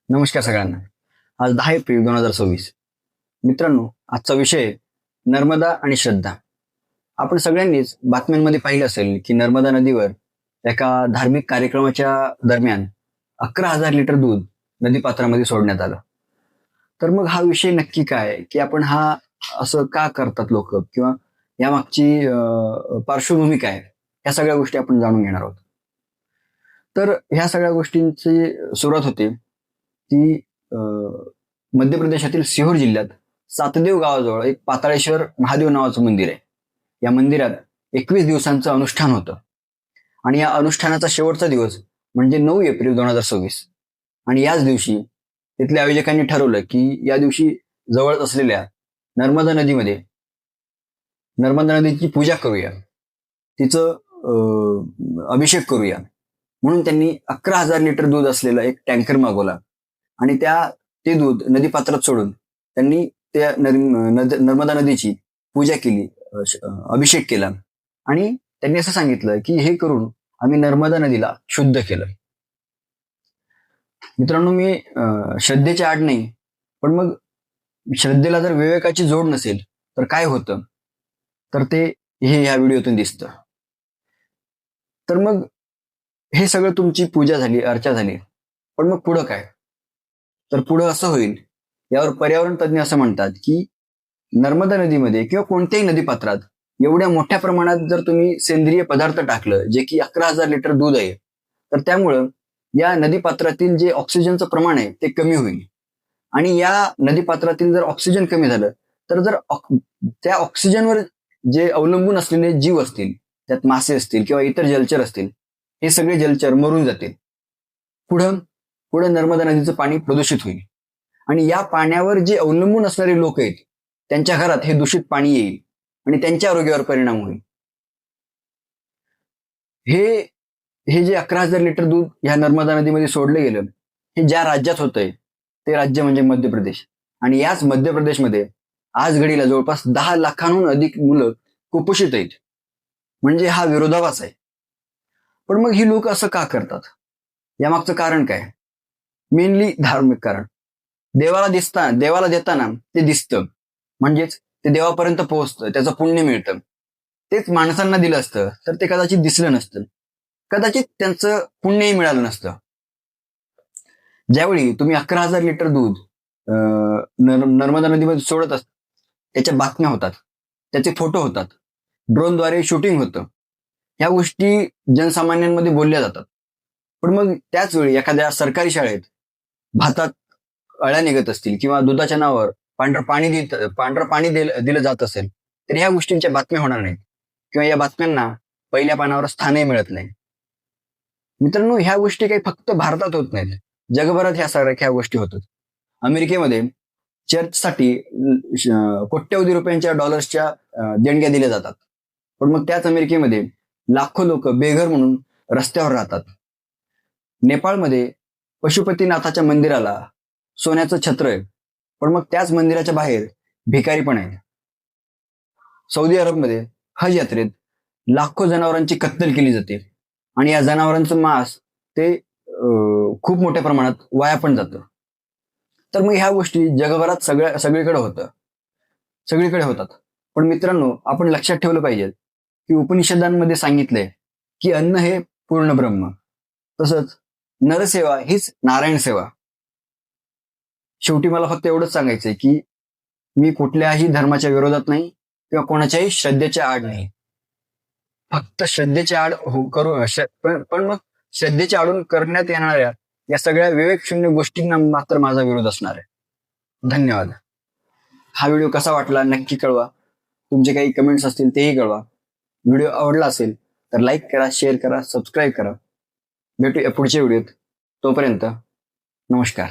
नमस्कार सगळ्यांना. आज 10 एप्रिल 2026. मित्रांनो, आजचा विषय नर्मदा आणि श्रद्धा. आपण सगळ्यांनीच बातम्यांमध्ये पाहिलं असेल की नर्मदा नदीवर एका धार्मिक कार्यक्रमाच्या दरम्यान 11,000 लिटर दूध नदीपात्रामध्ये सोडण्यात आलं. तर मग हा विषय नक्की काय, की आपण हा असं का करतात लोक, किंवा यामागची पार्श्वभूमी काय, या सगळ्या गोष्टी आपण जाणून घेणार आहोत. तर ह्या सगळ्या गोष्टींची सुरुवात होते ती मध्य प्रदेशातील सिहोर जिल्ह्यात सातदेव गावाजवळ एक पाताळेश्वर महादेव नावाचं मंदिर आहे. या मंदिरात 21 दिवसांचं अनुष्ठान होतं आणि या अनुष्ठानाचा शेवटचा दिवस म्हणजे 9 एप्रिल 2026. आणि याच दिवशी तिथल्या आयोजकांनी ठरवलं की या दिवशी जवळच असलेल्या नर्मदा नदीमध्ये नर्मदा नदीची पूजा करूया, तिचं अभिषेक करूया. म्हणून त्यांनी 11,000 लिटर दूध असलेला एक टँकर मागवला आणि ते दूध नदीपात्रात सोडून त्यांनी त्या नर्मदा नदीची पूजा केली, अभिषेक केला. आणि त्यांनी असं सांगितलं की हे करून आम्ही नर्मदा नदीला शुद्ध केलं. मित्रांनो, मी श्रद्धेची आड नाही, पण मग श्रद्धेला जर विवेकाची जोड नसेल तर काय होतं, तर ते हे ह्या व्हिडिओतून दिसतं. तर मग हे सगळं तुमची पूजा झाली, अर्चा झाली, पण मग पुढं काय? तर पुढं असं होईल. यावर पर्यावरण तज्ज्ञ असं म्हणतात की नर्मदा नदीमध्ये किंवा कोणत्याही नदीपात्रात एवढ्या मोठ्या प्रमाणात जर तुम्ही सेंद्रिय पदार्थ टाकलं, जे की 11,000 लिटर दूध आहे, तर त्यामुळं या नदीपात्रातील जे ऑक्सिजनचं प्रमाण आहे ते कमी होईल. आणि या नदीपात्रातील जर ऑक्सिजन कमी झालं तर त्या ऑक्सिजनवर जे अवलंबून असलेले जीव असतील, त्यात मासे असतील किंवा इतर जलचर असतील, हे सगळे जलचर मरून जातील. पुढं नर्मदा नदीचं पाणी प्रदूषित होईल आणि या पाण्यावर जे अवलंबून असणारे लोक आहेत त्यांच्या घरात हे दूषित पाणी येईल आणि त्यांच्या आरोग्यावर परिणाम होईल. हे जे 11,000 लिटर दूध ह्या नर्मदा नदीमध्ये सोडलं गेलं, हे ज्या राज्यात होतंय ते राज्य म्हणजे मध्य प्रदेश. आणि याच मध्य प्रदेशमध्ये आज घडीला जवळपास 10 लाखांहून अधिक मुलं कुपोषित आहेत. म्हणजे हा विरोधाभास आहे. पण मग ही लोक असं का करतात? यामागचं कारण काय? मेनली धार्मिक कारण. देवाला देताना ते दिसतं, म्हणजेच ते देवापर्यंत पोहोचतं, त्याचं पुण्य मिळतं. तेच माणसांना दिलं असतं तर ते कदाचित दिसलं नसतं, कदाचित त्यांचं पुण्यही मिळालं नसतं. ज्यावेळी तुम्ही 11,000 लिटर दूध नर्मदा नदीमध्ये सोडत असत, त्याच्या बातम्या होतात, त्याचे फोटो होतात, ड्रोनद्वारे शूटिंग होतं, ह्या गोष्टी जनसामान्यांमध्ये बोलल्या जातात. पण मग त्याच वेळी एखाद्या सरकारी शाळेत भातात अळ्या निघत असतील किंवा दुधाच्या नावावर पांढरं पाणी दिलं जात असेल, तर ह्या गोष्टींच्या बातम्या होणार नाहीत किंवा या बातम्यांना पहिल्या पानावर स्थानही मिळत नाही. मित्रांनो, ह्या गोष्टी काही फक्त भारतात होत नाहीत, जगभरात ह्या गोष्टी होतात. अमेरिकेमध्ये चर्चसाठी कोट्यवधी रुपयांच्या डॉलर्सच्या देणग्या दिल्या जातात. पण मग त्याच अमेरिकेमध्ये लाखो लोक बेघर म्हणून रस्त्यावर राहतात. नेपाळमध्ये पशुपतीनाथाच्या मंदिराला सोन्याचं छत्र आहे, पण मग त्याच मंदिराच्या बाहेर भिकारी पण आहे. सौदी अरबमध्ये हज यात्रेत लाखो जनावरांची कत्तल केली जाते आणि या जनावरांचं मांस ते खूप मोठ्या प्रमाणात वाया पण जातं. तर मग ह्या गोष्टी जगभरात सगळीकडे होतात. पण मित्रांनो, आपण लक्षात ठेवलं पाहिजे की उपनिषदांमध्ये सांगितलंय की अन्न हे पूर्ण ब्रह्म, तसंच नरसेवा हीच नारायण सेवा. शेवटी मला फक्त एवढंच सांगायचंय की मी कुठल्याही धर्माच्या विरोधात नाही किंवा कोणाच्याही श्रद्धेच्या आड नाही. फक्त श्रद्धेच्या आड पण मग श्रद्धेच्या आडून करण्यात येणाऱ्या या सगळ्या विवेकशून्य गोष्टींना मात्र माझा विरोध असणार आहे. धन्यवाद. हा व्हिडिओ कसा वाटला नक्की कळवा. तुमचे काही कमेंट्स असतील तेही कळवा. व्हिडिओ आवडला असेल तर लाईक करा, शेअर करा, सबस्क्राईब करा. भेटूया पुढच्या व्हिडिओत. तोपर्यंत नमस्कार.